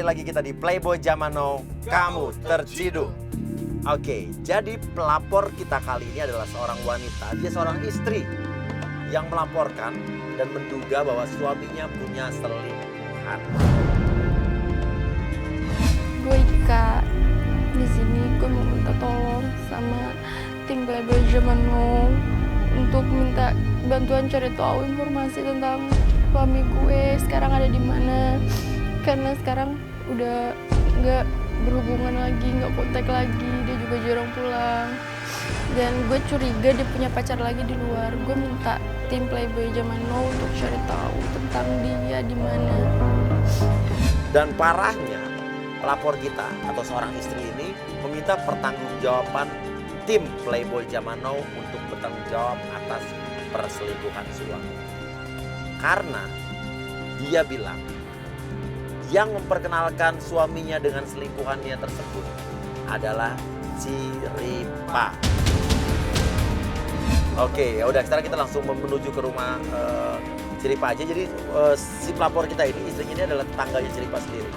lagi kita di Playboy Zaman Now, kamu terciduk. Oke, jadi pelapor kita kali ini adalah seorang wanita. Dia seorang istri yang melaporkan dan menduga bahwa suaminya punya selingkuhan. Gue Ika, di sini gue mau minta tolong sama tim Playboy Zaman Now untuk minta bantuan cari tahu informasi tentang suami gue sekarang ada di mana. Karena sekarang udah nggak berhubungan lagi, nggak kontak lagi, dia juga jarang pulang. Dan gue curiga dia punya pacar lagi di luar. Gue minta tim Playboy Zaman Now untuk cari tahu tentang dia di mana. Dan parahnya, pelapor kita atau seorang istri ini meminta pertanggungjawaban tim Playboy Zaman Now untuk bertanggung jawab atas perselingkuhan suami. Karena dia bilang yang memperkenalkan suaminya dengan selingkuhannya tersebut adalah Ciripa. Oke, ya udah sekarang kita langsung menuju ke rumah Ciripa aja. Jadi si pelapor kita ini, istrinya ini adalah tetangganya Ciripa sendiri.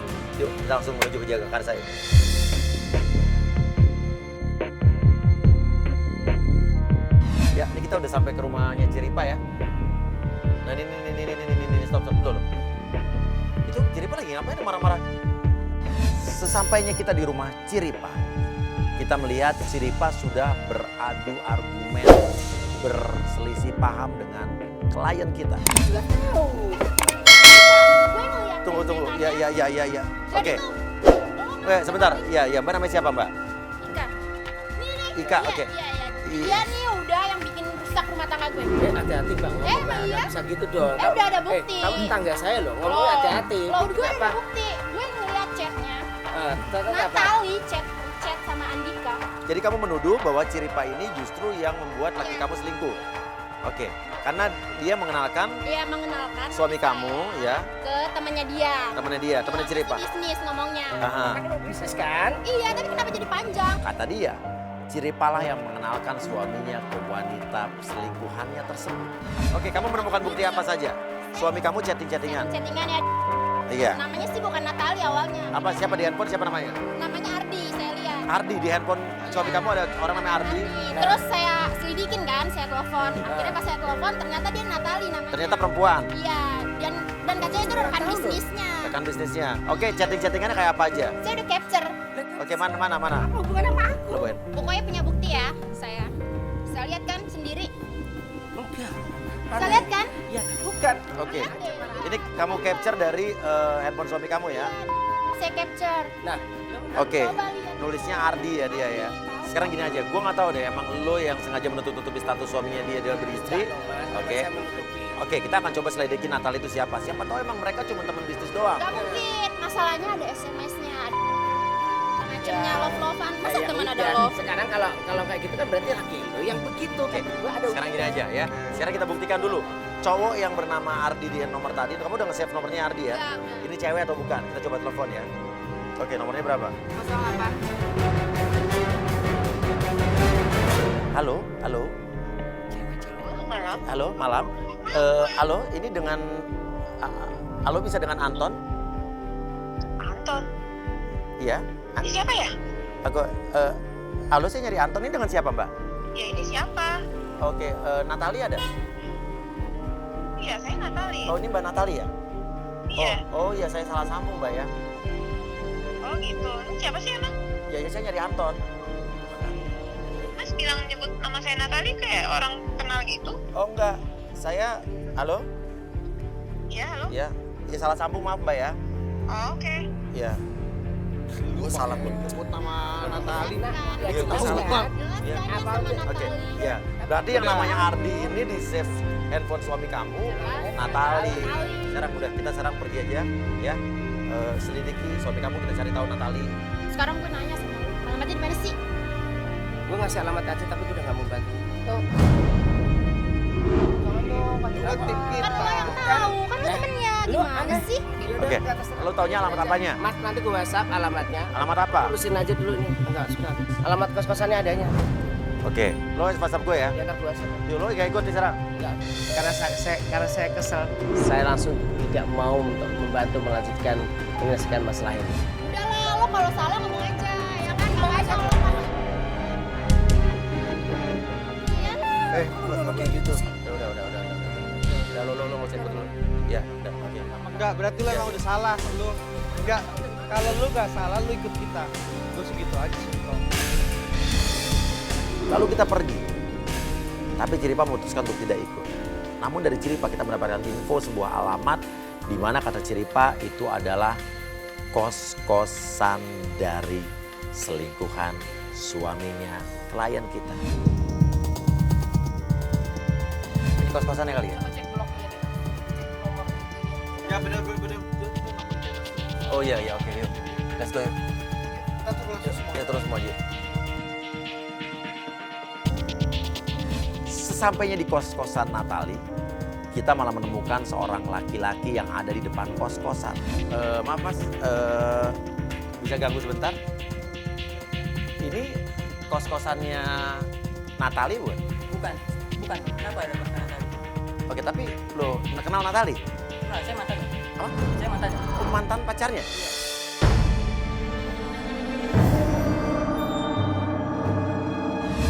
Yuk, kita langsung menuju ke Jagakarsa ini. Ya, ini kita udah sampai ke rumahnya Ciripa ya. Nah, ini, stop dulu. Itu Ciripa lagi ngapain marah-marah? Sesampainya kita di rumah Ciripa, kita melihat Ciripa sudah beradu argumen, berselisih paham dengan klien kita. Gak tahu. Tunggu. Ya. Oke. Sebentar. Ya, Mbak namanya siapa, Mbak? Ika. Ika, oke. Dia nih udah yang bikin rusak rumah tangga gue. Hati-hati bang, Emang iya? nggak bisa gitu dong. Udah ada bukti. Kamu tetangga saya loh, ngomongnya hati-hati. Loh, gue apa? ada bukti. Gue ngeliat chatnya. Terus apa? Natali chat sama Andika. Jadi kamu menuduh bahwa Ciripa ini justru yang membuat laki kamu selingkuh. Oke, karena dia mengenalkan Dia mengenalkan suami saya kamu ya, ke temannya dia. temannya Ciripa. Bisnis ngomongnya. Aha. Kan lo bisnis kan? Iya, tapi kenapa jadi panjang? Kata dia, Ciripa lah yang mengenalkan suaminya ke wanita selingkuhannya tersebut. Oke, kamu menemukan bukti apa saja? Suami kamu chattingan. Chattingan ya. Iya. Namanya sih bukan Natali awalnya. Apa siapa di handphone siapa namanya? Namanya Ardi, saya lihat. Ardi, di handphone suami kamu ada orang namanya Ardi. Terus saya selidikin kan, saya telepon. Akhirnya pas saya telepon ternyata dia Natali namanya. Ternyata perempuan. Iya, dan katanya itu rekan bisnisnya. Rekan bisnisnya. Oke, chattingannya kayak apa aja? Saya udah capture. Oke, mana? Apa hubungannya sama aku? Cobain. Pokoknya punya bukti ya, saya. Saya lihat kan sendiri. Enggak. Saya lihat kan? Ya, bukan. Oke. Ini kamu capture dari handphone suami kamu ya? Saya capture. Nah, Oke. Coba lihat. Nulisnya Ardi ya dia ya. Sekarang gini aja, gue nggak tahu deh emang lo yang sengaja menutup-tutupi status suaminya dia beristri. Oke. Saya menutupi. Oke, kita akan coba selidikin Natal itu siapa. Siapa tahu emang mereka cuma teman bisnis doang. Gak mungkin, masalahnya ada SMS-nya, ada macamnya love-lovean. Masa Ya teman ada udah. love? Sekarang kalau kayak gitu kan berarti laki lo yang begitu. Oke, Gua ada sekarang gini aja ya. Sekarang kita buktikan dulu. Cowok yang bernama Ardi di nomor tadi, kamu udah nge-save nomornya Ardi ya? Udah. Ini cewek atau bukan? Kita coba telepon ya. Oke, nomornya berapa? 08. Halo? Halo, malam. Halo, ini dengan halo bisa dengan Anton? Anton, Iya. ini siapa ya? Aku halo, saya nyari Anton. Ini dengan siapa, Mbak? Ya ini siapa? Oke, Natali ada? Iya, saya Natali. Oh, ini Mbak Natali ya? Iya. Oh iya, saya salah sambung, Mbak ya. Oh gitu. Ini siapa sih emang? Ya, saya nyari Anton. Mas bilang nyebut nama saya Natali kayak orang kenal gitu. Oh enggak, saya halo? Iya, halo? Ya, salah sambung, maaf Mbak ya. Oh, oke. Ya. Gue salah nyebut nama Natali. Ya, Iya, kita gua salah. salah. Jelas Iya. tanya sama Oke, Natali. ya. Berarti yang namanya Ardi ini di save handphone suami kamu, Natali. Sekarang udah kita pergi aja, ya. Selidiki suami kamu, kita cari tahu Natali. Sekarang gue nanya sama lu, alamatnya di mana sih? Gue ngasih alamat aja tapi gue udah gak mau bantu. Tuh. Kan lo yang tahu, kan lo temennya. Lu Gimana aneh. sih? Oke, lo taunya alamat apanya? Mas, nanti gue WhatsApp alamatnya. Alamat apa? Urusin aja dulu nih. Enggak, sudah. Alamat kos-kosannya adanya. Oke, lo WhatsApp gue ya. Ya kan gua sama. Yuk, lo gak ikut diserang. Enggak. Karena saya kesel, saya langsung tidak mau untuk membantu melanjutkan menyelesaikan masalah ini. Udahlah, lo kalau salah ngomong aja, ya kan? Ngomong aja kalau salah. Iya lah. Lo kayak gitu. Udah. Udah, lo nggak usah ikut dulu. Ya, udah, oke. Enggak, berarti lo emang udah salah. Lu enggak, kalau lu nggak salah lu ikut kita. Gue segitu aja sih. Lalu kita pergi. Tapi Ciripa memutuskan untuk tidak ikut. Namun dari Ciripa kita mendapatkan info sebuah alamat di mana kata Ciripa itu adalah kos-kosan dari selingkuhan suaminya klien kita. Ini kos-kosannya kali ya? Cek blognya deh. Nomor Ya bener. Oh iya, oke yuk. Let's go yuk. Kita tuh langsung semua. Ya terus semua aja. Sesampainya di kos-kosan Natali, kita malah menemukan seorang laki-laki yang ada di depan kos-kosan. Maaf mas, bisa ganggu sebentar? Ini kos-kosannya Natali bukan? Bukan. Kenapa ada masalah tadi? Oke, tapi lo kenal Natali? Nah, saya mantannya. Apa? Saya mantannya. Oh, mantan pacarnya?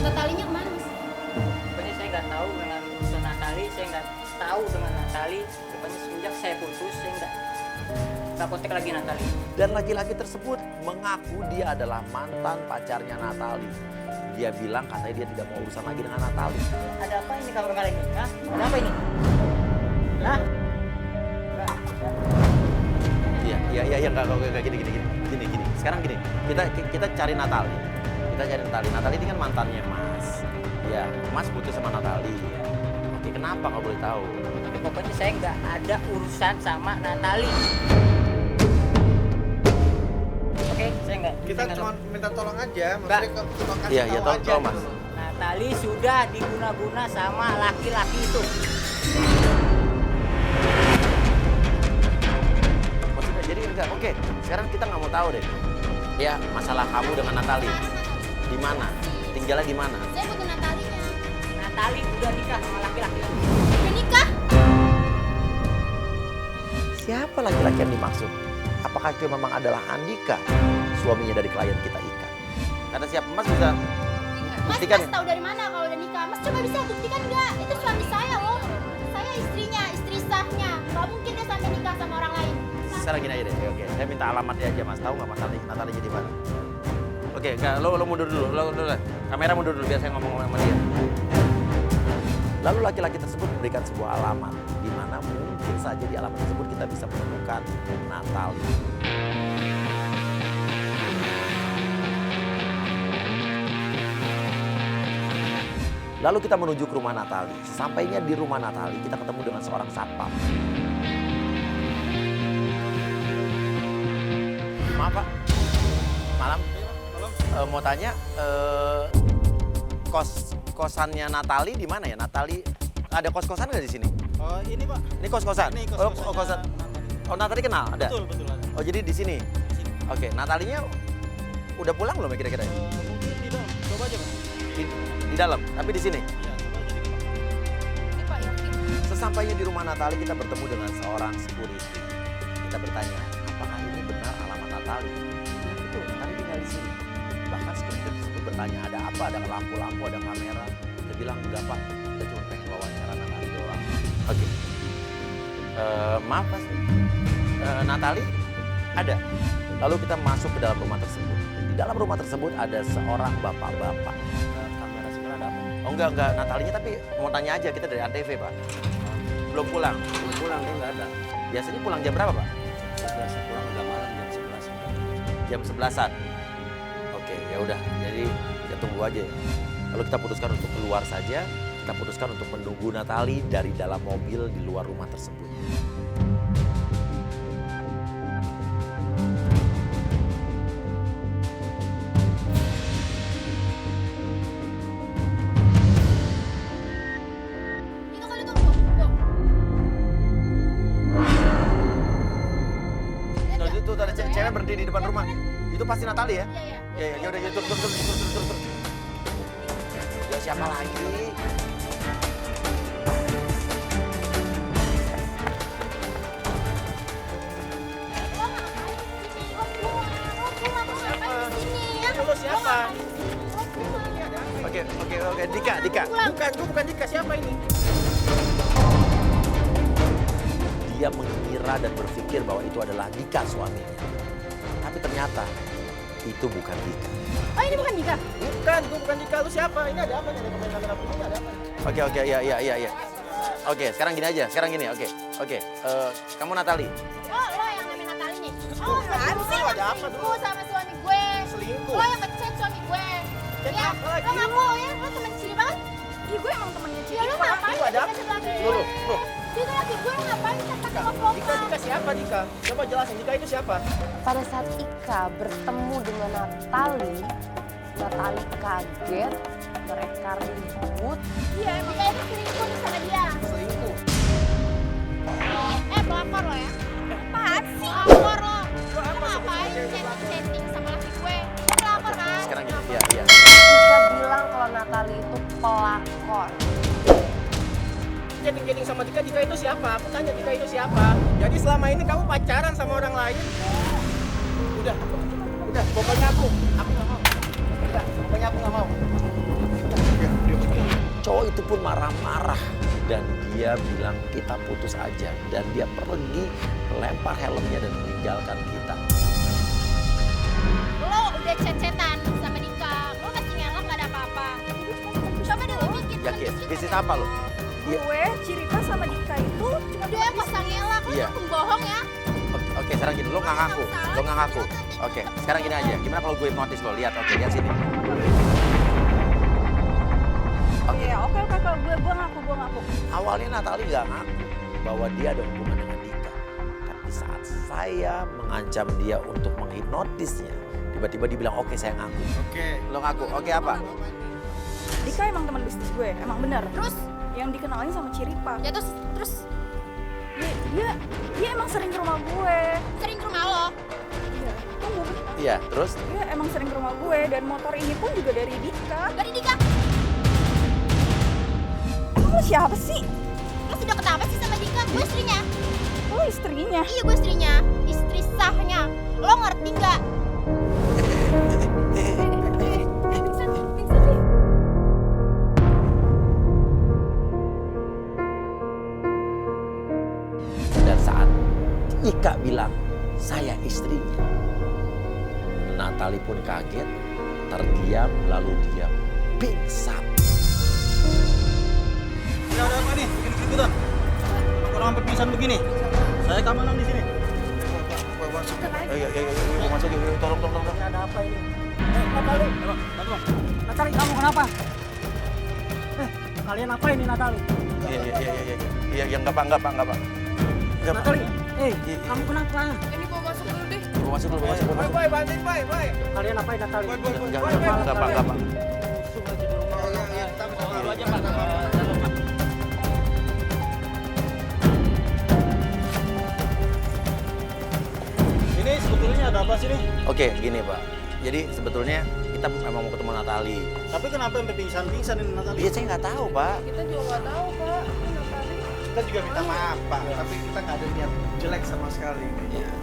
Natalinya kemana, Mas? Pokoknya saya nggak tahu dengan urusan Natali, saya nggak tahu dengan Natali. Pokoknya semenjak saya putus, saya nggak kontak lagi Natali. Dan laki-laki tersebut mengaku dia adalah mantan pacarnya Natali. Dia bilang katanya dia tidak mau urusan lagi dengan Natali. Ada apa ini kabar kali ini? Hah? Ada apa ini? Hah? Iya, enggak gini. Sekarang gini, kita cari Natali. Natali ini kan mantannya Mas. Ya, Mas putus sama Natali. Oke, kenapa kalau boleh tahu? Pokoknya saya nggak ada urusan sama Natali. Oke, saya nggak. Kita saya nggak cuma tahu. minta tolong aja, Mbak. maksudnya cuma kasih Iya, tahu aja. tolong Mas. Natali sudah diguna-guna sama laki-laki itu. Maksudnya jadi enggak. Oke, sekarang kita nggak mau tahu deh. Ya, masalah kamu dengan Natali. Di mana? Tinggalnya di mana? Saya butuh Natalinya. Natali udah nikah sama laki-laki itu. Udah nikah? Siapa laki-laki yang dimaksud? Apakah itu memang adalah Andika, suaminya dari klien kita Ika? Kata siapa? Mas bisa Mas, buktikan. Mas tahu dari mana kalau udah nikah? Mas coba bisa buktikan nggak? Itu suami saya loh. Saya istrinya, istri sahnya. Gak mungkin dia sampai nikah sama orang lain. Sekarang gini aja deh, oke. Saya minta alamatnya aja Mas, tahu nggak Mas Natali di mana? Oke, enggak, lo mundur dulu, kamera mundur dulu biar saya ngomong sama dia. Lalu laki-laki tersebut memberikan sebuah alamat, di mana mungkin saja di alamat tersebut kita bisa menemukan Natali. Lalu kita menuju ke rumah Natali. Sesampainya di rumah Natali, kita ketemu dengan seorang satpam. Maaf Pak, malam. Mau tanya, kosannya Natali di mana ya? Natali ada kos-kosan nggak di sini? Oh, ini Pak. Ini kos-kosan? Ini Oh, kos-kosannya kosan. Natali. Oh, Natali kenal? Ada? Betul ada. Oh, jadi di sini? Oke, Natalinya udah pulang belum ya kira-kira? Mungkin di dalam. Coba aja, Pak. Di dalam, tapi di sini? Iya, coba aja dikit, Pak. Ini Pak yakin. Sesampainya di rumah Natali, kita bertemu dengan seorang security. Kita bertanya, apakah ini benar alamat Natali? Ya, betul, Natali tinggal di sini. Bahkan security tersebut bertanya, ada apa? Ada lampu-lampu, ada kamera? Dia bilang, enggak Pak, kita cuma pengen wawancara Natali doang. Oke. Maaf Mas, Natali ada. Lalu kita masuk ke dalam rumah tersebut. Di dalam rumah tersebut ada seorang bapak-bapak. Kamera sebelah ada apa? Oh enggak, Natalinya tapi mau tanya aja, kita dari ANTV Pak. Belum pulang? Belum pulang, dia nggak ada. Biasanya pulang jam berapa Pak? Biasa pulang udah malam jam 11. Jam 11-an. Oke, ya udah. Jadi kita tunggu aja. Lalu kita putuskan untuk keluar saja. Kita putuskan untuk menunggu Natali dari dalam mobil di luar rumah tersebut. Itu kali tuh. Tuh, ada cewek berdiri di depan rumah. Itu pasti Natali ya? Iya. Ya udah, turun. siapa lagi? Lo ngapain di sini? Lo pulang, lo ngapain di sini? Lo siapa? Lo pulang. Oke, Dika. Bukan, gue bukan Dika. Siapa ini? Dia mengira dan berpikir bahwa itu adalah Dika suaminya. Tapi ternyata itu bukan Dika. Oh ini bukan Dika? Bukan, gue bukan Dika. Lu siapa? Ini ada apa? Ini ada kamera ini ada apa? Oke, iya. Oke, sekarang gini aja. Oke. Kamu Natali. Oh lo yang namanya Natali nih? Oh Apaan sih? lo Ada apa dulu? sama suami gue. Selingkuh. Lo yang ngechat suami gue. Chat Ya, apa lagi? lo ngaku ya, lo temen Ciripa kan? Iya gue emang temennya Ciripa. Ya lo ngapain Lu ada apa? ngechat laki Lu. gue? Itu laki gue lo ngapain chat pakai vlog? Dika siapa Dika? Coba jelasin, Dika itu siapa? Pada saat Ika bertemu dengan Natali kaget, mereka ribut. Iya emang dia itu selingkuh nih sama dia. Selingkuh. Pelakor lo ya? Apaan sih? Pelakor lo. Lo ngapain chatting sama laki gue? Pelakor kan? Sekarang gini, iya. Ika bilang kalau Natali itu pelakor. Chatting sama Dika itu siapa? Aku tanya Dika itu siapa? Jadi selama ini kamu pacaran sama orang lain? Udah, pokoknya aku nggak mau. Udah, pokoknya aku nggak mau. Cowok itu pun marah-marah dan dia bilang kita putus aja dan dia pergi lempar helmnya dan meninggalkan kita. Lo udah chat-chatan sama Dika. Lo masih ngelak gak ada apa-apa. Coba deh lo mikir. Yakin? Bisnis apa lo? Iya. Gue, Ciripa sama Dika itu cuma dia yang pasang ngelak. Lo Iya. tuh pembohong ya. Oke, sekarang gini, lo nggak ngaku. Oke, sekarang gini aja. Gimana kalau gue hipnotis lo? Lihat sini. Oke, gue ngaku. Awalnya Natali nggak ngaku bahwa dia ada hubungan dengan Dika. Tapi saat saya mengancam dia untuk menghipnotisnya, tiba-tiba dia bilang, oke saya ngaku. Oke. Lo ngaku, oke apa? Dika emang teman bisnis gue, emang bener. Terus? Yang dikenalin sama Ciripa. Ya terus Dia emang sering ke rumah gue. sering ke rumah lo. Iya, tunggu. Iya, terus? Dia emang sering ke rumah gue dan motor ini pun juga dari Dika. Dari Dika. Emang lo siapa sih? Lo sudah deket apa sih sama Dika? Gue istrinya. Lo istrinya. Iya gue istrinya. Istri sahnya. Lo ngerti nggak? Dan saat Ika bilang, saya istrinya. Natali pun kaget, terdiam, lalu dia pingsan. Udah apa nih? Bikin keributan. Kalau sampai pingsan begini, saya keamanan di sini. Ayo, masuk, tolong. Ada apa ini? Natali, Natali kamu kenapa? Kalian apa ini Natali? Iya, enggak pak. Natali, kamu kenapa? Ini bawa masuk dulu deh. Gua masuk dulu. Boy, bantuin boy. Kalian apa ini Natali? Enggak pak. Ini sebetulnya ada apa sih nih? Oke, gini pak. Jadi sebetulnya kita memang mau ketemu Natali. Tapi kenapa sampai pingsan ini Natali? Iya, saya nggak tahu pak. Kita juga nggak tahu, Pak. Ini Natali. Kita juga minta maaf Pak, tapi kita nggak ada niat jelek sama sekali.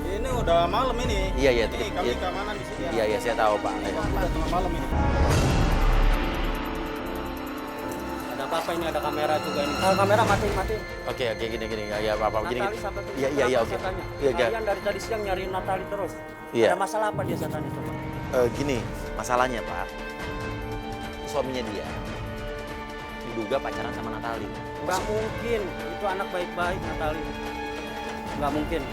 Ini udah malam ini. Iya. Ini kami keamanan di sini. Iya, saya tahu pak. Udah tengah malam ini. Ada apa ini? Ada kamera juga ini. Kamera mati. Oke, gini. Ya, apa gini. Natali sampai pingsan. Iya, oke. Iya, Kalian dari tadi siang nyariin Natali terus. Iya. Ada masalah apa dia saat tadi itu? Gini, masalahnya pak, suaminya dia diduga pacaran sama Natali. Nggak mungkin, itu anak baik-baik Natali. Nggak mungkin.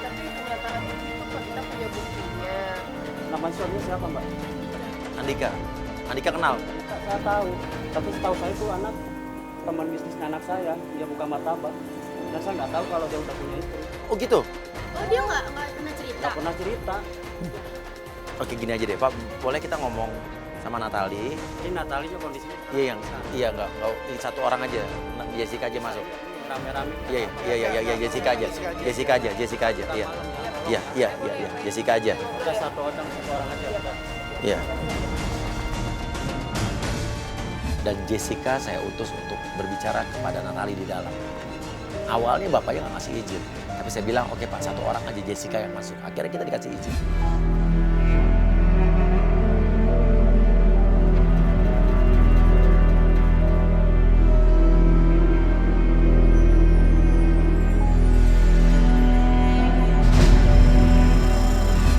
Tapi kenyataan itu Pak, kita punya buktinya. Nama suaminya siapa Mbak? Andika kenal? Saya tahu, tapi setahu saya itu anak teman bisnisnya anak saya. Dia buka martabak. Dan saya nggak tahu kalau dia udah punya istri. Oh gitu? Oh dia nggak pernah cerita. Nggak pernah cerita. Oke, gini aja deh pak, boleh kita ngomong sama Natali? Ini Natalinya kondisinya. Iya enggak, satu orang aja, Jessica aja masuk. Rame-rame. Iya, Jessica aja. Iya, Jessica aja. Udah satu orang aja. Iya. Dan Jessica saya utus untuk berbicara kepada Natali di dalam. Awalnya bapaknya nggak ngasih izin. Tapi saya bilang, oke Pak, 1 orang aja Jessica yang masuk. Akhirnya kita dikasih izin.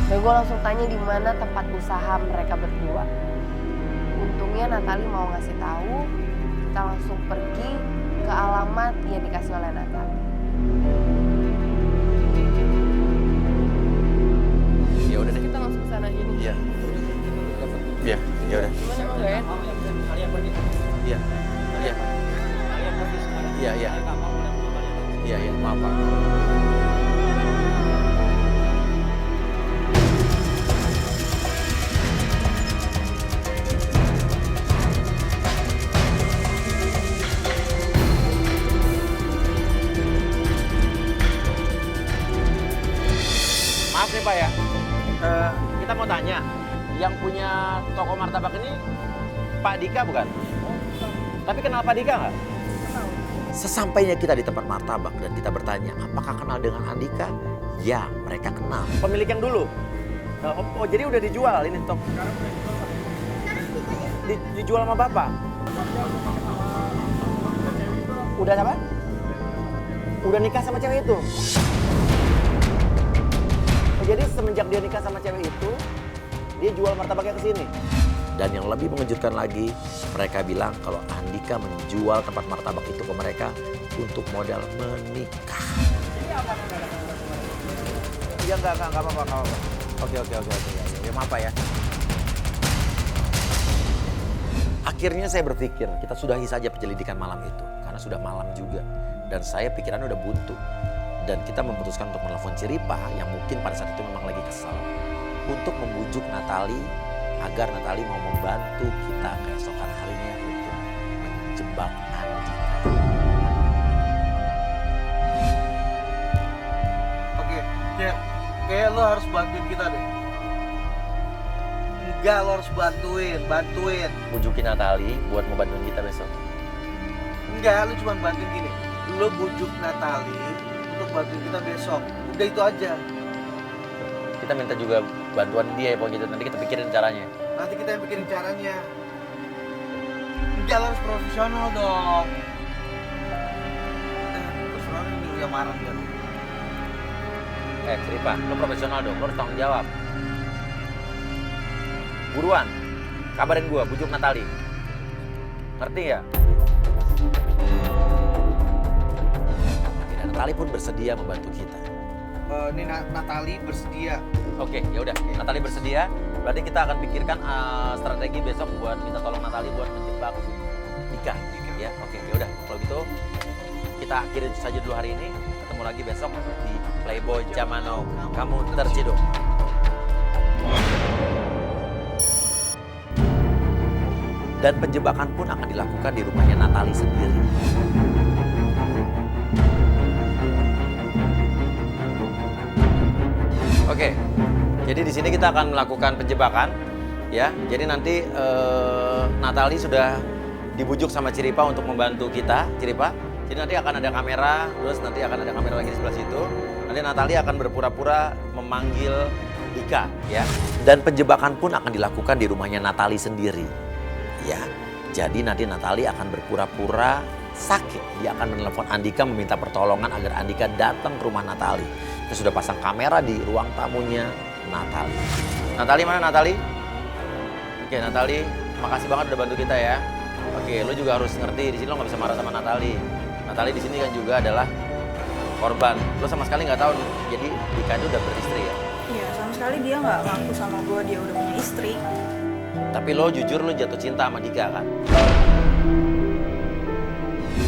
Dan gue langsung tanya di mana tempat usaha mereka berdua. Untungnya Natali mau ngasih tahu, kita langsung pergi ke alamat yang dikasih oleh Natali. Ya udah deh. Kita langsung ke sana aja nih. Iya. Iya, ya udah. Gimana emang gak ya? Kalian pergi. Iya. Iya. Kalian pergi semuanya. Iya, iya. Saya nggak mau dan kalian. Iya, iya, maaf Pak. Maaf nih Pak ya, kita mau tanya, yang punya toko martabak ini Pak Dika bukan? Tapi kenal Pak Dika nggak? Sesampainya kita di tempat martabak dan kita bertanya, apakah kenal dengan Andika? Ya, mereka kenal. Pemilik yang dulu? Oh, jadi udah dijual ini toko? Dijual sama Bapak? Udah apa? Udah nikah sama cewek itu? Jadi semenjak dia nikah sama cewek itu, dia jual martabaknya ke sini. Dan yang lebih mengejutkan lagi, mereka bilang kalau Andika menjual tempat martabak itu ke mereka untuk modal menikah. Ya enggak apa-apa. Oke. Ya maaf Pak ya. Akhirnya saya berpikir kita sudahi saja penyelidikan malam itu karena sudah malam juga dan saya pikirannya udah buntu. Dan kita memutuskan untuk menelpon Ciripa yang mungkin pada saat itu memang lagi kesal untuk membujuk Natali agar Natali mau membantu kita keesokan harinya untuk menjebak Andika. Oke, kayak lo harus bantuin kita deh. Enggak, lo harus bantuin. Bujukin Natali buat membantuin kita besok. Enggak, lo cuma bantuin gini. Lo bujuk Natali untuk bantuin kita besok. Udah itu aja. Kita minta juga bantuan dia ya pokoknya gitu. Nanti kita pikirin caranya. Nanti kita yang pikirin caranya. Enggak, lo harus profesional dong. Profesional ini yang marah dia. Ciripa, lo profesional dong, lo harus tanggung jawab. Buruan, kabarin gua, bujuk Natali. Ngerti nggak? Dan Natali pun bersedia membantu kita. Ini Natali bersedia. Oke, ya udah. Natali bersedia. Berarti kita akan pikirkan strategi besok buat minta tolong Natali buat menjebak Dika. Ya, oke. Ya udah. Kalau gitu kita akhirin saja dulu hari ini. Ketemu lagi besok di Playboy Zaman Now. Kamu terciduk. Dan penjebakan pun akan dilakukan di rumahnya Natali sendiri. Oke, jadi di sini kita akan melakukan penjebakan, ya. Jadi nanti Natali sudah dibujuk sama Ciripa untuk membantu kita, Ciripa. Jadi nanti akan ada kamera, terus nanti akan ada kamera lagi di sebelah situ. Nanti Natali akan berpura-pura memanggil Dika, ya. Dan penjebakan pun akan dilakukan di rumahnya Natali sendiri, ya. Jadi nanti Natali akan berpura-pura sakit. Dia akan menelepon Andika meminta pertolongan agar Andika datang ke rumah Natali. Kita sudah pasang kamera di ruang tamunya Natali. Natali mana Natali? Oke Natali, makasih banget udah bantu kita ya. Oke, lo juga harus ngerti di sini lo nggak bisa marah sama Natali. Natali di sini kan juga adalah korban. Lo sama sekali nggak tahu nih. Jadi Dika itu udah beristri ya? Iya, sama sekali dia nggak ngaku sama gue dia udah punya istri. Tapi lo jujur lo jatuh cinta sama Dika kan?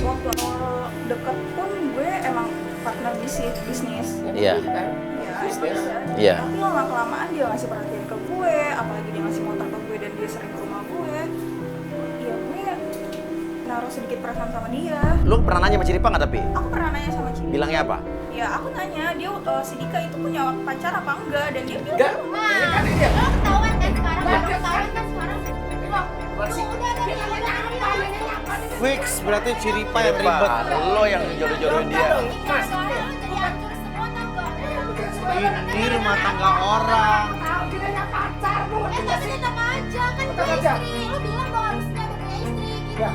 Waktu awal deket pun gue emang partner bisnis. Iya. Iya. Tapi lama-kelamaan dia ngasih perhatian ke gue, apalagi dia ngasih motor ke gue dan dia sering ke rumah gue. Ya gue naruh sedikit perasaan sama dia. Lo pernah nanya sama Ciripa nggak tapi? Aku pernah nanya sama Ciripa. Bilangnya apa? Ya aku nanya dia si Dika itu punya pacar apa enggak dan dia bilang enggak. Lo ketahuan kan sekarang? Lo ketahuan kan sekarang? Lo udah Fix berarti Ciripa yang ribet. Lo yang jodoh-jodohin dia. Mas, soalnya lo jadi hancur semua tau gak? Ini rumah tangga orang. Gak bisa enak aja kan punya istri. Lo bilang lo harusnya udah punya istri gitu.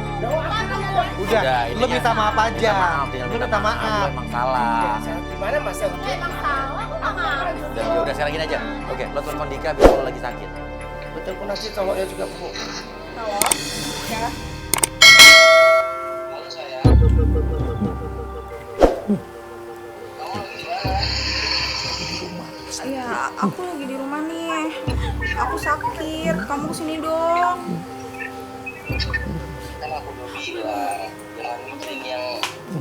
Udah, ini lo ya. minta maaf aja. Tinggal Lo minta maaf. Lo emang salah. Gimana Mas? Lo emang salah, lo gak maaf. Udah sekarang gini aja. Oke, lo telepon Dika biar lo lagi sakit. Betul pun nanti cowoknya juga Bu. Ya, aku lagi di rumah nih. Aku sakit. Kamu kesini dong. Kan aku udah bilang jangan mikirin yang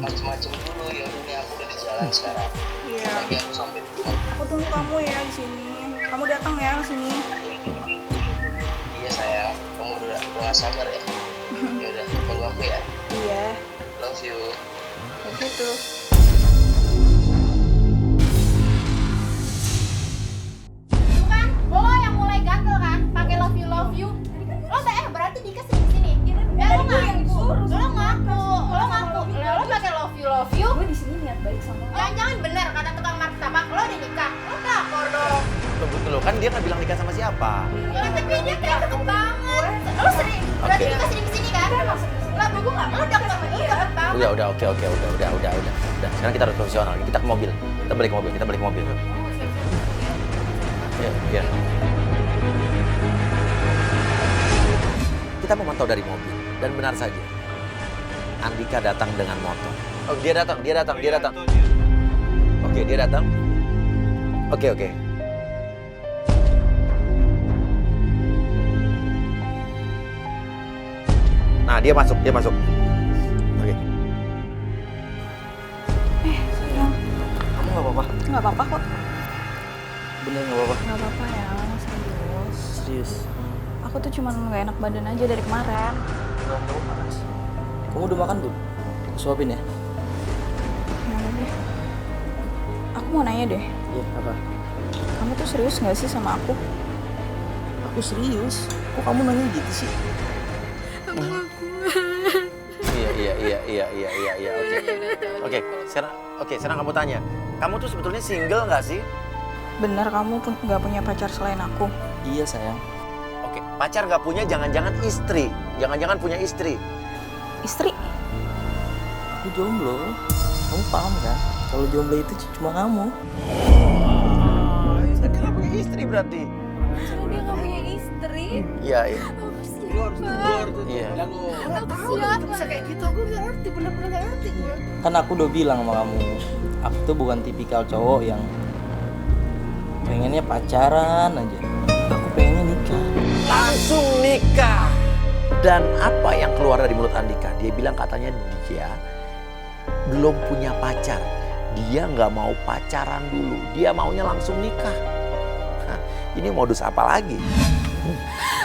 macem-macem dulu. Ya udah nih, aku udah di jalan sekarang. Iya. Lagi aku sampai di rumah. Aku tunggu kamu ya di sini. Kamu datang ya ke sini. Iya sayang, kamu udah gak sabar ya. Ya udah, tunggu aku ya. Iya. Love you. Begitu. Bukan, lo yang mulai gatel kan, pakai love you. Lo berarti Dika sering kesini. Lo ngaku, lo pakai love you. Gue di sini niat baik sama lo. Jangan bener kata tukang martabak, lo udah nikah, lo pelakor dong. Lo kan dia nggak bilang nikah sama siapa. Ya tapi dia kayak deket banget. Lo sering, berarti Oke. Dika sering kesini kan? Lah, gue nggak mau deket banget. Udah, oke. Udah. Sekarang kita harus profesional. Kita ke mobil. Kita balik mobil. Iya. Kita memantau dari mobil dan benar saja. Andika datang dengan motor. Oh, dia datang. Oke, dia datang. Oke. Nah, dia masuk. Oke. Sayang, Kamu nggak apa-apa? nggak apa-apa kok. Bener nggak apa-apa? Nggak apa-apa ya, serius. Serius. Aku tuh cuma nggak enak badan aja dari kemarin. Badan kamu panas. Kamu udah makan belum? Suapin ya? Gimana deh? Aku mau nanya deh, Iya, apa? kamu tuh serius nggak sih sama aku? Aku serius. Kok kamu nanya gitu sih? Iya. Oke, sekarang kamu tanya. Kamu tuh sebetulnya single nggak sih? Bener kamu nggak punya pacar selain aku? Iya, sayang. Oke, pacar nggak punya, jangan-jangan istri. Jangan-jangan punya istri. Istri? Aku jomblo. Kamu paham kan? Kalau jomblo itu cuma kamu. Dia nggak punya istri berarti. Dia nggak punya istri. Iya. Bisa kayak gitu, aku nggak ngerti, bener-bener nggak ngerti gue. Kan aku udah bilang sama kamu, aku tuh bukan tipikal cowok yang pengennya pacaran aja. Aku pengennya nikah. Langsung nikah. Dan apa yang keluar dari mulut Andika? Dia bilang katanya dia belum punya pacar. Dia nggak mau pacaran dulu. Dia maunya langsung nikah. Hah, ini modus apa lagi?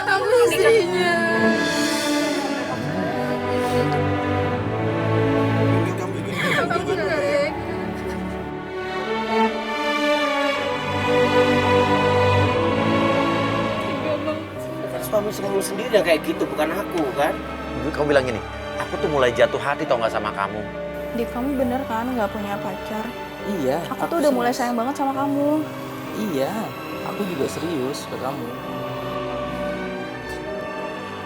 Aku istrinya. Aku nggak. Kan suami lu sendiri yang kayak gitu, bukan aku kan? Dulu kamu bilang gini, aku tuh mulai jatuh hati tau nggak sama kamu. Dik, kamu bener kan nggak punya pacar? Iya. Aku tuh udah mulai sayang banget sama kamu. Iya, aku juga serius ke kamu.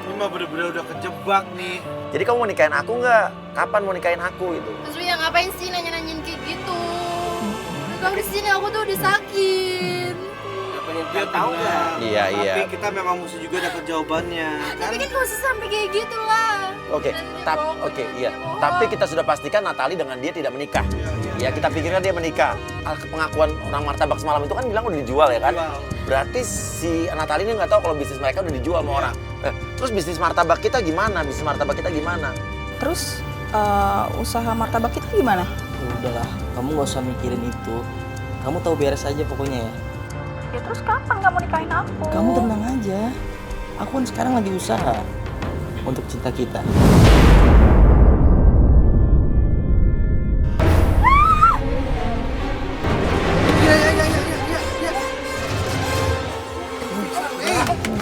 Ini mah bener-bener udah kejebak nih. Jadi kamu mau nikahin aku nggak? Kapan mau nikahin aku itu? Mas Wia ngapain sih nanya-nanyain kayak gitu? Kamu di sini aku tuh udah sakit. Dia tahu nggak? Iya. Tapi kita memang mesti juga dapat jawabannya. Tapi kan gak usah sampai kayak gitu lah. Iya. Tapi kita sudah pastikan Natali dengan dia tidak menikah. Ya kita pikirkan dia menikah. Pengakuan orang martabak semalam itu kan bilang udah dijual ya kan? Berarti si Natali ini nggak tahu kalau bisnis mereka udah dijual sama orang. Terus bisnis martabak kita gimana? Terus usaha martabak kita gimana? Udahlah, kamu nggak usah mikirin itu. Kamu tahu beres aja pokoknya ya. Ya terus kapan kamu nikahin aku? Kamu tenang aja. Aku kan sekarang lagi usaha untuk cinta kita.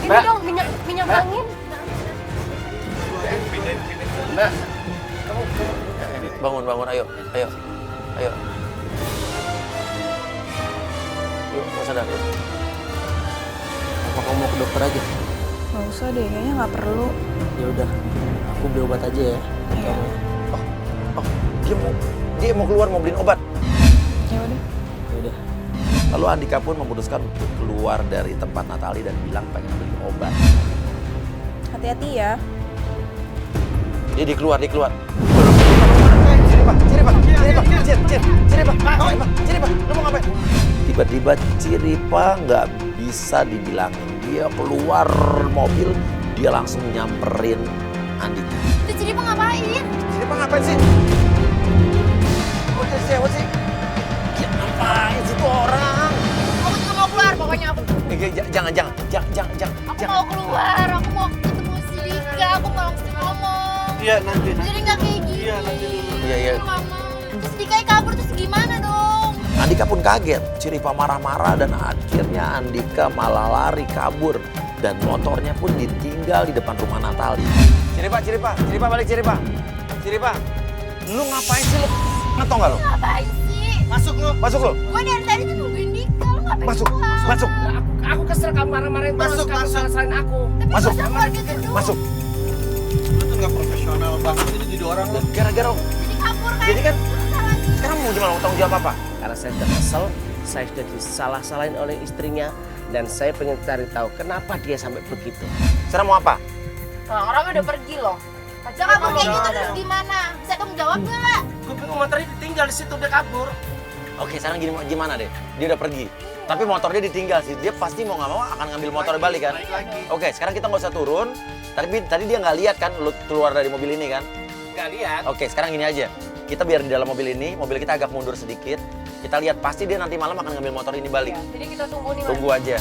Ini dong minyak angin. Mbak, Bangun, ayo. Yuk, mau sadar ya. Apa kamu mau ke dokter aja? Nggak usah deh, kayaknya nggak perlu. Ya udah, aku beli obat aja ya. Iya. Dia mau keluar mau beliin obat. Ya udah. Ya udah. Lalu Andika pun memutuskan untuk keluar dari tempat Natali dan bilang pengen beli obat. Hati-hati ya. Dia keluar. Ciripa, lu mau ngapain? Tiba-tiba Ciripa nggak bisa dibilangin. Dia keluar mobil, dia langsung nyamperin Andika. Itu Ciripa ngapain? Ciripa ngapain sih? What sih? Ya ngapain sih tuh orang? Aku juga mau keluar, pokoknya aku. Jangan. Aku mau keluar, aku mau ketemu si Dika, aku mau langsung ngomong. Iya, nanti. Jadi nggak kayak gini. Iya, nanti dulu. Iya. Aku nggak mau. Terus Dika kabur terus gimana dong? Andika pun kaget. Ciripa marah-marah dan akhirnya Andika malah lari kabur. Dan motornya pun ditinggal di depan rumah Natali. Ciripa balik Ciripa. Lu ngapain sih lu? Ngetong gak lu? Ngapain sih? Masuk lu. Gue dari tadi tuh nungguin Dika, lu ngapain keluar? Masuk. Aku kesel kamu marah-marahin terus kamu salah-salahin aku. Tapi Masuk. masa keluar gitu dong? Masuk. Lu tuh nggak profesional banget ini jadi orang lu. Gara-gara Jadi kabur kan? Jadi kan sekarang mau gimana? Mau tanggung jawab apa? Karena saya sudah kesel, saya sudah disalah-salahin oleh istrinya, dan saya pengen cari tahu kenapa dia sampai begitu. Sekarang mau apa? Nah, orang udah pergi loh. Jangan kabur kayak gitu terus gimana? Bisa kamu jawab nggak? Gue bingung motornya ditinggal di situ, dia kabur. Oke, sekarang gimana deh? Dia udah pergi. Tapi motornya ditinggal sih. Dia pasti mau nggak mau akan ngambil motornya balik kan? Oke, sekarang kita nggak usah turun. Tapi tadi dia nggak lihat kan lu keluar dari mobil ini kan? Nggak lihat. Oke, sekarang gini aja. Kita biar di dalam mobil ini, mobil kita agak mundur sedikit. Kita lihat pasti dia nanti malam akan ngambil motor ini balik. Ya, jadi kita tunggu nih, Mas. Tunggu aja.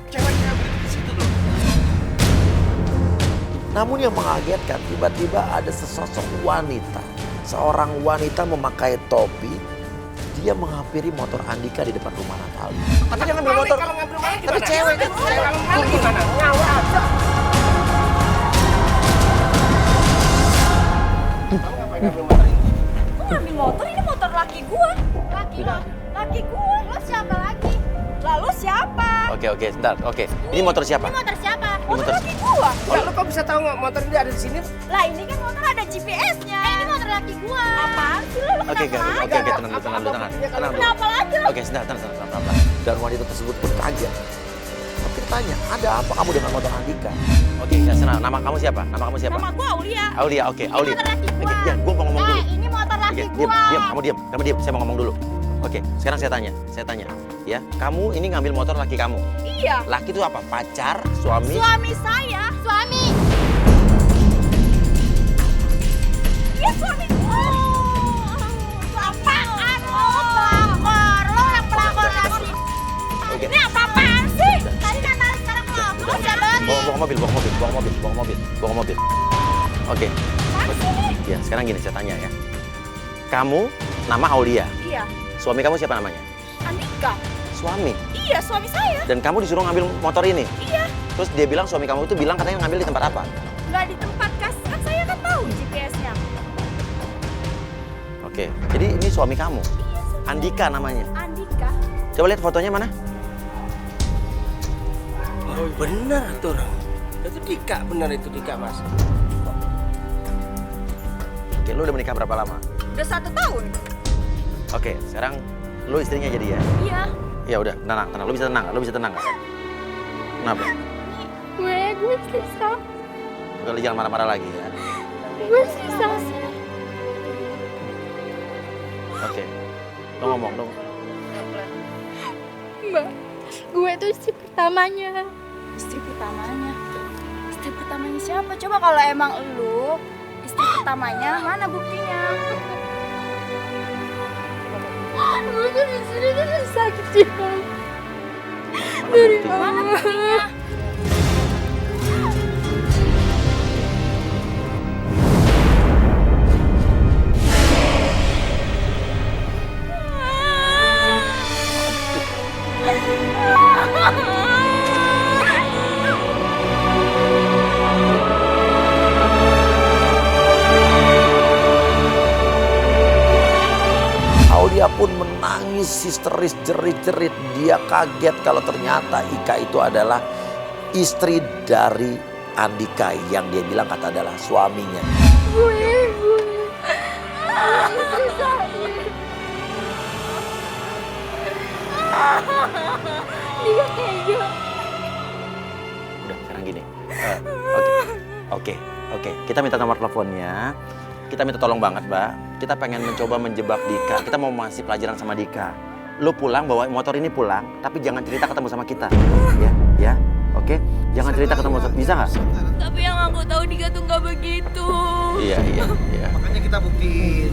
Ceweknya di situ dong. Namun yang mengagetkan, tiba-tiba ada sesosok wanita. Seorang wanita memakai topi. Dia menghampiri motor Andika di depan rumah Natali. Tapi dia ngambil motor. Kalau ngambil balik Tapi gimana? cewek kan. Kalau balik gimana? Ngawur aja. Kamu ngapain ngambil motor ini? Kok ngambil motor? Ini motor laki gua. Laki lo. Laki gua. Lo siapa lagi? Lalu siapa? Oke, sebentar. Oke, ini motor siapa? Ini motor siapa? Motor laki gua. Oh, lu kok bisa tahu nggak motor ini ada di sini? Lah ini kan motor ada GPS-nya. Ini motor laki gua. Apaan sih lo? Oke, tenang dulu. Kenapa lagi lo? Oke, sebentar. Dan wanita tersebut pun kaget. Tapi tanya, ada apa kamu dengan motor Andika? Oke, ya senang. Nama kamu siapa? Nama gua Aulia. Aulia, oke. Ini Aulia. motor laki gua. Ya, gue mau ngomong dulu. Ini motor laki Oke, gua. diam. Kamu diam. Saya mau ngomong dulu. Oke, sekarang saya tanya. Ya, kamu ini ngambil motor laki kamu. Iya. Laki itu apa? Pacar, suami? Suami saya. Suami. Iya suami gua. Apaan lo? Pelakor. Lo yang pelakor lagi. Oke. Ini apa-apaan sih? Tadi kan sekarang lo siapa lagi? Bawa mobil. Oke. Ya, sekarang gini saya tanya ya. Kamu nama Aulia. Iya. Suami kamu siapa namanya? Andika. Suami. Iya suami saya. Dan kamu disuruh ngambil motor ini. Iya. Terus dia bilang suami kamu itu bilang katanya ngambil di tempat apa? Nggak di tempat kan saya kan tahu GPS-nya. Oke. Jadi ini suami kamu. Iya. Andika namanya. Andika. Coba lihat fotonya mana? Oh, benar tuh orang. Itu Dika, benar itu Dika, Mas. Oke, lu udah menikah berapa lama? Udah 1 tahun. Oke, sekarang lu istrinya jadi ya? Iya. Ya udah, tenang. Lu bisa tenang nggak? Kenapa? Gue susah. Udah, lu jangan marah-marah lagi ya. Gue susah. Oke. Lu ngomong dong. Mbak, gue tuh istri pertamanya. Istri pertamanya. Istri pertamanya siapa? Coba kalau emang lu istri pertamanya, mana buktinya? Gue tuh di sini tuh sakit jiwa. Dari Mana buktinya? histeris, jerit-jerit. Dia kaget kalau ternyata Ika itu adalah istri dari Andika yang dia bilang kata adalah suaminya. Udah, sekarang gini. Oke. Kita minta nomor teleponnya. Kita minta tolong banget, Mbak. Kita pengen mencoba menjebak Dika. Kita mau ngasih pelajaran sama Dika. Lo pulang, bawa motor ini pulang, tapi jangan cerita ketemu sama kita. Ya. Oke? Jangan cerita ketemu, bisa nggak? Tapi yang aku tahu Dika tuh nggak begitu. Iya. Makanya kita buktiin.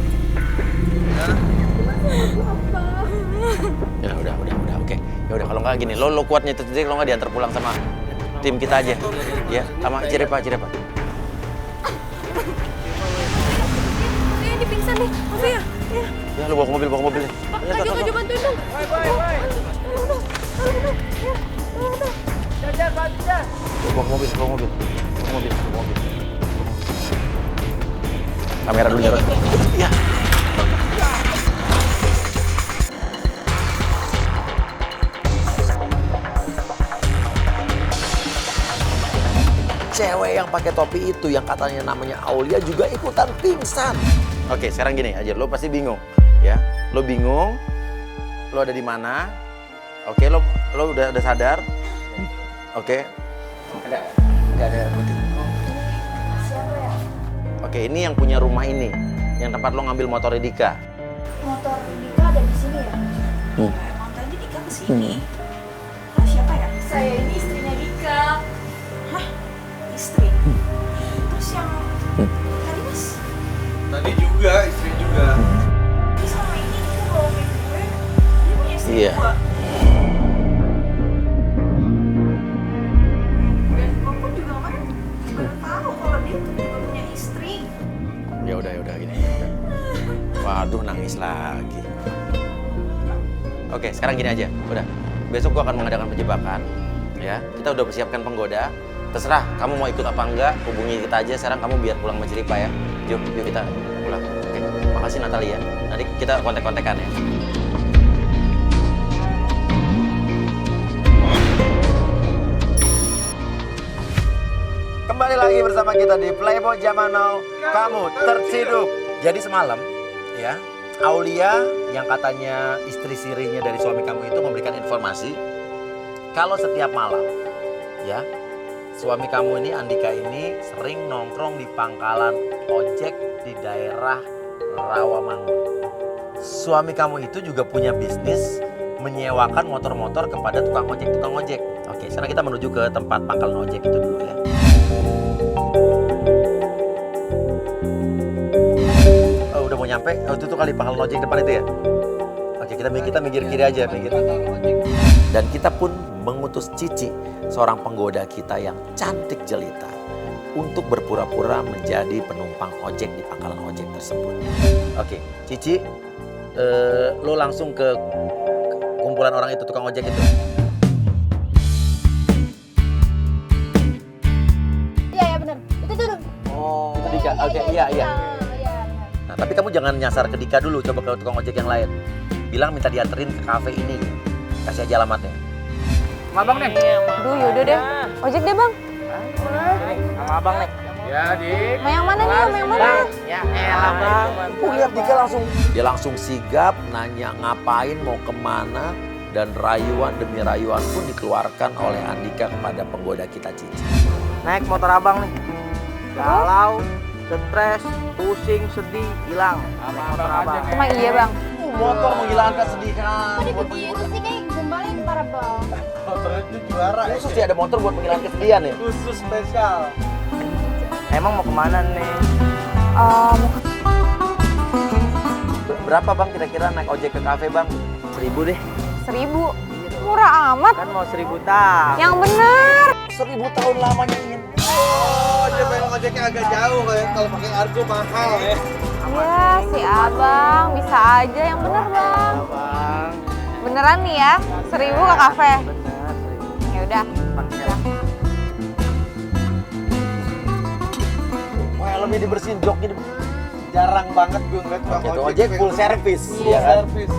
Ya udah, oke. Ya udah, kalau nggak gini, lo kuatnya itu sendiri, kalau nggak diantar pulang sama tim kita aja. Ya, sama Cirepa. Ini dipingsan nih, apa ya? Ya, lo bawa ke mobil. Pak, aja bantuin dong. Bawa ke mobil. Kamera dulu ya. Ya. Cewek yang pakai topi itu yang katanya namanya Aulia juga ikutan pingsan. Oke, sekarang gini aja, lo pasti bingung, ya. Lo bingung, lo ada di mana? Oke, lo udah sadar. Oke. Nggak ada putih. Oke, ini yang punya rumah ini, yang tempat lo ngambil motor Dika. Motor Dika ada di sini ya? Emang tadi Dika kesini. Siapa ya? Saya ini istrinya Dika. Hah? Istri? Terus yang tadi Mas? Tadi juga, istri juga. Tapi selama ini Dika bohongin gue. Dia punya istri Iya. dua. Dan gue pun juga kan baru tahu kalau dia tuh juga punya istri. Ya udah gini. Waduh, nangis lagi. Oke, sekarang gini aja. Udah. Besok gua akan mengadakan penjebakan. Ya, kita udah persiapkan penggoda. Terserah kamu mau ikut apa enggak, hubungi kita aja. Sekarang kamu biar pulang sama Cirepa ya. Yuk kita pulang. Oke. Makasih Natalia. Nanti kita kontak-kontakan ya. Kembali lagi bersama kita di Playboy Zaman Now. Kamu terciduk. Jadi semalam, ya, Aulia yang katanya istri sirinya dari suami kamu itu memberikan informasi kalau setiap malam, ya, suami kamu ini Andika ini sering nongkrong di pangkalan ojek di daerah Rawamangun. Suami kamu itu juga punya bisnis menyewakan motor-motor kepada tukang ojek. Oke, sekarang kita menuju ke tempat pangkalan ojek itu dulu ya. Oh, udah mau nyampe? Oh, itu tuh kali pangkalan ojek depan itu ya? Oke, kita minggir kiri aja, minggir. Dan kita pun mengutus Cici, seorang penggoda kita yang cantik jelita, untuk berpura-pura menjadi penumpang ojek di pangkalan ojek tersebut. Oke, Cici, lo langsung ke kumpulan orang itu, tukang ojek itu. Iya benar. Itu tuh. Oh, Dika. Oke, iya. Nah, tapi kamu jangan nyasar ke Dika dulu, coba ke tukang ojek yang lain. Bilang minta dianterin ke kafe ini. Kasih aja alamatnya. Sama abang nih. Aduh yaudah deh. Ojek deh bang. Sama abang nih. Ya, Dik. Mau yang mana nih? Mau yang mana? Ya, elah bang. Lihat Dika dia langsung sigap, nanya ngapain, mau kemana. Dan rayuan demi rayuan pun dikeluarkan oleh Andika kepada penggoda kita Cici. Naik motor abang nih. Galau, stres, pusing, sedih, hilang. Sama motor abang. Emang iya bang. Motor menghilangkan kesedihan. Kok begitu sih kayak gembalin para bang. Motornya itu juara. Khusus dia ada motor buat menghilangkan kesedihan ya? Khusus spesial. Emang mau kemana nih? Berapa bang kira-kira naik ojek ke kafe bang? 1000 deh. 1000. Murah amat. Kan mau 1000 tahun. Yang bener. 1000 tahun lamanya ingin. Oh, dia pengen ojeknya agak jauh kayak kalau pakai Argo mahal ya. Ya si abang bisa aja yang bener bang. Abang. Beneran nih ya? 1000 ke kafe. Bener, 1000. Ya udah. Wah, lebih dibersihin jok gini. Jarang banget gue ngeliat tukang Itu ojek full service. Full Iya kan? service.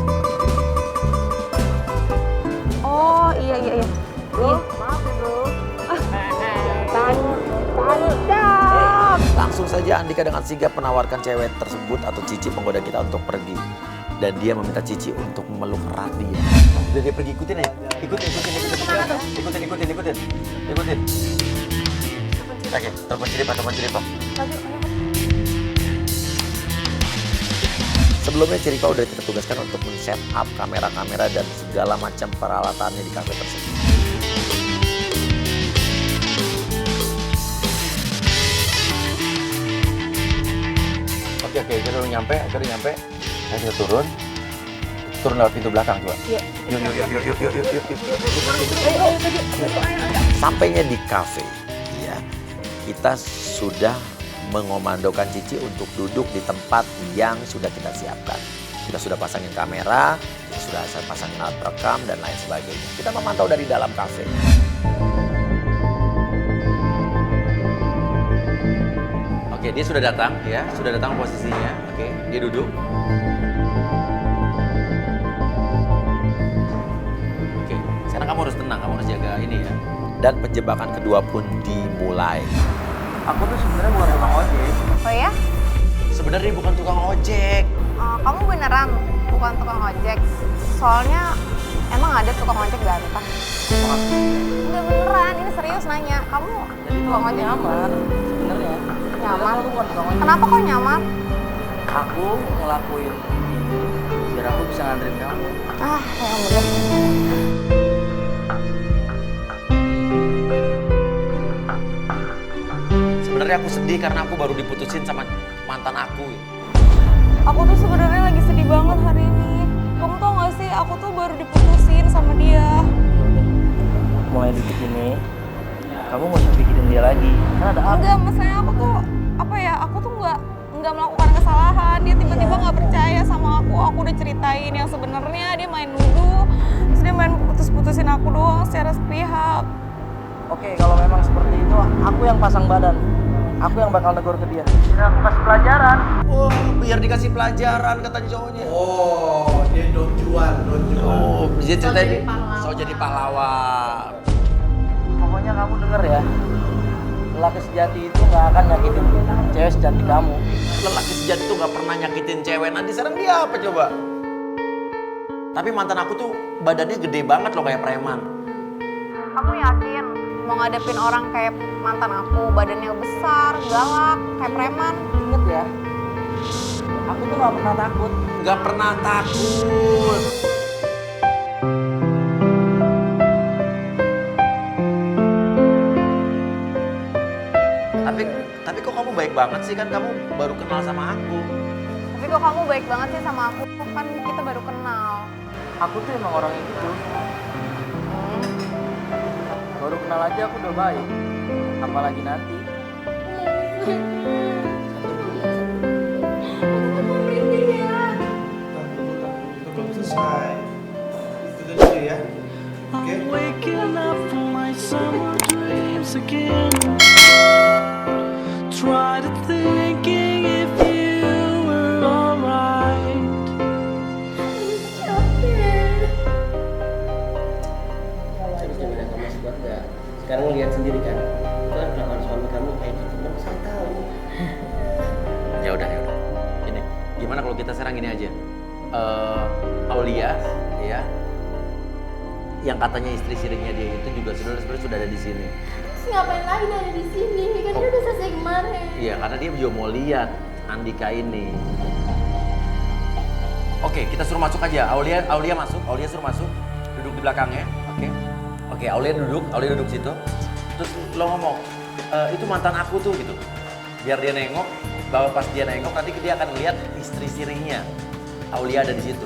Langsung saja Andika dengan sigap menawarkan cewek tersebut atau Cici penggoda kita untuk pergi. Dan dia meminta Cici untuk memeluk erat dia. Udah dia pergi, ikutin aja. Ikutin. Oke, telepon Ciripa. Sebelumnya Ciripa udah kita tugaskan untuk men-set up kamera-kamera dan segala macam peralatannya di kafe tersebut. Oke, kita udah nyampe. Ayo kita turun lewat pintu belakang coba. Yuk. Sampainya di kafe, ya, kita sudah mengomandokan Cici untuk duduk di tempat yang sudah kita siapkan. Kita sudah pasangin kamera, kita sudah pasangin alat perekam dan lain sebagainya. Kita memantau dari dalam kafe. Oke, dia sudah datang ya, sudah datang posisinya. Oke, dia duduk. Oke, sekarang kamu harus tenang, kamu harus jaga ini ya. Dan penjebakan kedua pun dimulai. Aku tuh sebenarnya bukan tukang ojek. Oh ya? Sebenarnya bukan tukang ojek. Kamu beneran bukan tukang ojek? Soalnya emang ada tukang ojek ganteng. Enggak beneran, ini serius nanya. Kamu tukang ojek? Nyamar, sebenarnya. Nyamar? Aku bukan tukang ojek. Kenapa kok nyamar? Aku ngelakuin ini biar aku bisa nganterin kamu. Yang bener. Sebenarnya aku sedih karena aku baru diputusin sama mantan aku. Aku tuh sebenarnya lagi sedih banget hari ini. Kamu tau gak sih, aku tuh baru diputusin sama dia. Mulai detik ini, kamu gak usah pikirin dia lagi. Kan ada aku. Enggak, maksudnya aku tuh aku tuh nggak melakukan kesalahan. Dia tiba-tiba nggak percaya sama aku. Aku udah ceritain yang sebenarnya dia main nuduh, terus dia main putus-putusin aku doang secara sepihak. Oke, kalau memang seperti itu, aku yang pasang badan. Aku yang bakal negur ke dia. Biar aku kasih pelajaran. Oh, biar dikasih pelajaran kata cowoknya. Oh, dia don juan. Oh, dia ceritain so jadi pahlawan. Pokoknya kamu denger ya, lelaki sejati itu gak akan nyakitin cewek sejati kamu. Lelaki sejati itu gak pernah nyakitin cewek. Nanti sekarang dia apa coba? Tapi mantan aku tuh badannya gede banget loh kayak preman. Kamu yakin mau ngadepin orang kayak mantan aku, badannya besar, galak, kayak preman? Ingat ya, aku tuh gak pernah takut. Gak pernah takut. Tapi kok kamu baik banget sih, kan kamu baru kenal sama aku. Tapi kok kamu baik banget sih sama aku, kan kita baru kenal. Aku tuh emang orang yang gitu. Baru kenal aja aku udah baik, apalagi nanti. Belum selesai. Itu dulu ya. Oke. Try to thinking if you were alright. Seharusnya beda kamu sebuat gak. Sekarang lihat sendiri kan, itu kan kelakuan suami kamu kayak gitu, kamu salah tahu. Ya udah. Ini gimana kalau kita serang ini aja? Aulia, ya, yang katanya istri sirinya dia itu juga sebenarnya sudah ada di sini. Terus ngapain lagi dia ada di sini? Kan dia udah selesai kemarin. Iya, karena dia juga mau lihat Andika ini. Oke, kita suruh masuk aja. Aulia masuk. Aulia suruh masuk. Duduk di belakangnya. Oke, Aulia duduk situ. Terus lo ngomong, itu mantan aku tuh gitu. Biar dia nengok, bahwa pas dia nengok nanti dia akan lihat istri sirinya. Aulia ada di situ.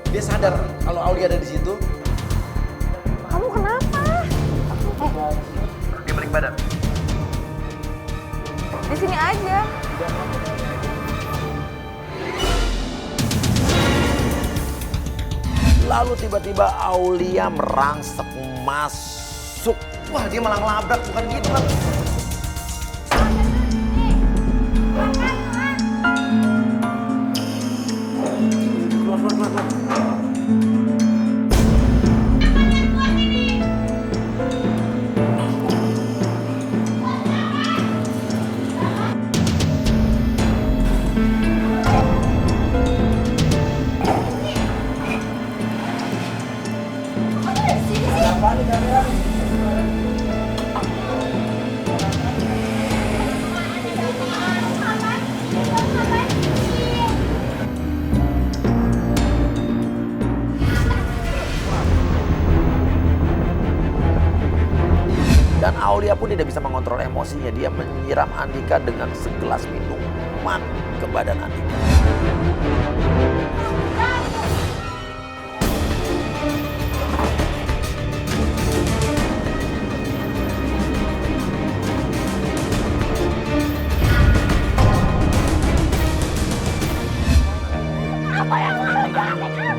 Dia sadar kalau Aulia ada di situ. Kamu kenapa? Dia balik badan. Di sini aja. Lalu tiba-tiba Aulia merangsek masuk. Wah, dia malah ngelabrak, bukan gitu kan? Keluar. pun tidak bisa mengontrol emosinya. Dia menyiram Andika dengan segelas minuman ke badan Andika. Apa yang mau dilakukan?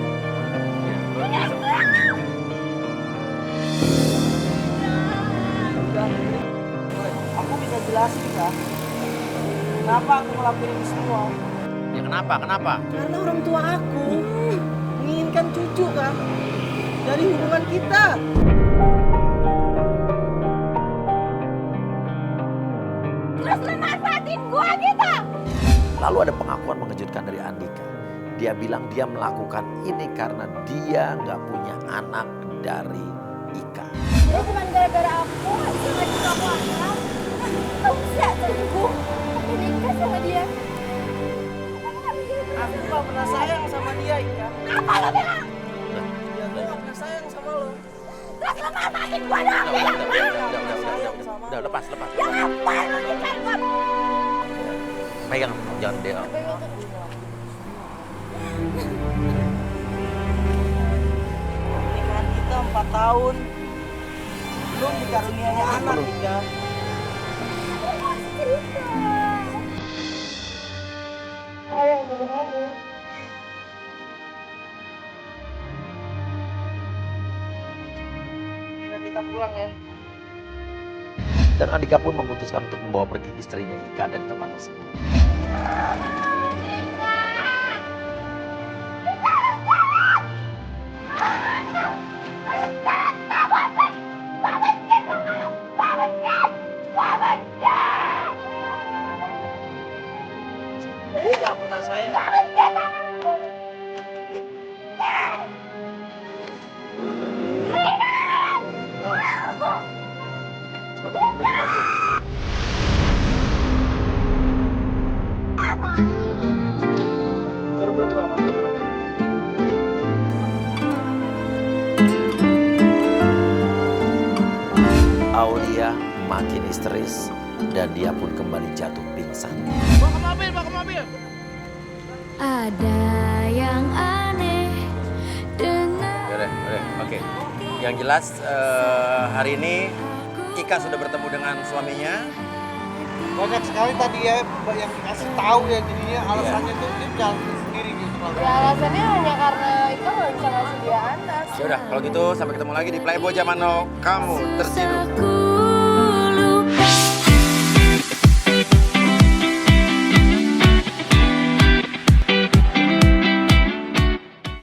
Aku bisa jelasin kak, kenapa aku ngelakuin ini semua. Ya kenapa? Kenapa? Karena orang tua aku menginginkan cucu kak dari hubungan kita. Terus lu manfaatin gua gitu. Lalu ada pengakuan mengejutkan dari Andika. Dia bilang dia melakukan ini karena dia nggak punya anak dari Ika. Jadi cuma gara-gara aku bisa ngasih kamu anak. Kamu bisa selingkuh. Tapi nikah sama dia. Aku gak pernah sayang sama dia, Ika. Apa lo bilang? Ya, gue gak pernah sayang sama lo. Terus lu manfaatin gua dong. Udah, lepas. Ya ngapain lu nikah gua? Pegang, jangan dia. Pernikahan kita 4 tahun. Belum dikaruniai anak, Ika. Kita pulang ya. Dan Andika pun memutuskan untuk membawa pergi istrinya Ika dan teman tersebut. Gue gak pernah sayang. Aulia makin histeris dan dia pun kembali jatuh pingsan. Bawa ke mobil. Ada yang aneh dengan Udah, oke. Yang jelas hari ini Ika sudah bertemu dengan suaminya. Banyak sekali tadi ya yang dikasih tahu ya jadinya alasannya tuh dia jalan sendiri gitu. Ya alasannya hanya karena itu nggak bisa ngasih dia anak. Ya udah, kalau gitu sampai ketemu lagi di Playboy Zaman Now. Kamu tertidur.